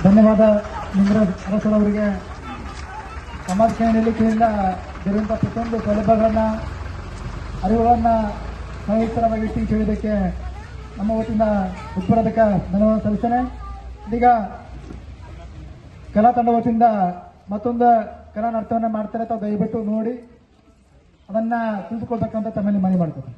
ಧನ್ಯವಾದ ನಿಂಗರಾಜ್ ಅರಸರವರಿಗೆ. ಸಮಾಜ ಕಲ್ಯಾಣ ಇಲಾಖೆಯಿಂದ ಇರುವಂತಹ ಪ್ರತಿಯೊಂದು ಸೌಲಭ್ಯಗಳನ್ನ ಅರಿವುಗಳನ್ನ ಸಂಯುಕ್ತವಾಗಿ ತಿಳಿಸುವುದಕ್ಕೆ ನಮ್ಮ ವತಿಯಿಂದ ಉತ್ಪೂರ್ವಕ ಧನ್ಯವಾದ ಸಲ್ಲಿಸ್ತೇನೆ. ಇದೀಗ ಕಲಾ ತಂಡ ವತಿಯಿಂದ ಮತ್ತೊಂದು ಕಲಾ ನರ್ತನವನ್ನು ಮಾಡ್ತಾರೆ. ತಾವು ದಯವಿಟ್ಟು ನೋಡಿ ಅದನ್ನ ತಿಳಿದುಕೊಳ್ತಕ್ಕಂಥ ತಮ್ಮಲ್ಲಿ ಮನವಿ ಮಾಡ್ತಾರೆ.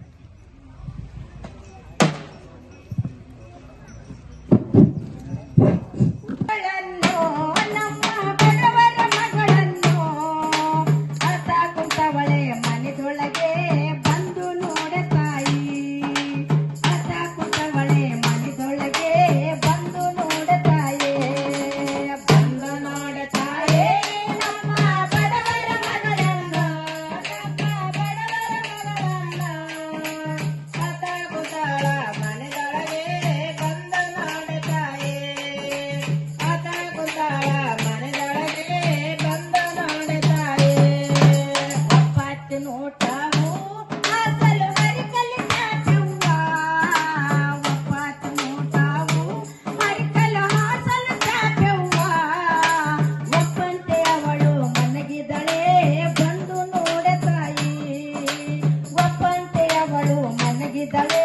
ಮನಗಿದಳೆ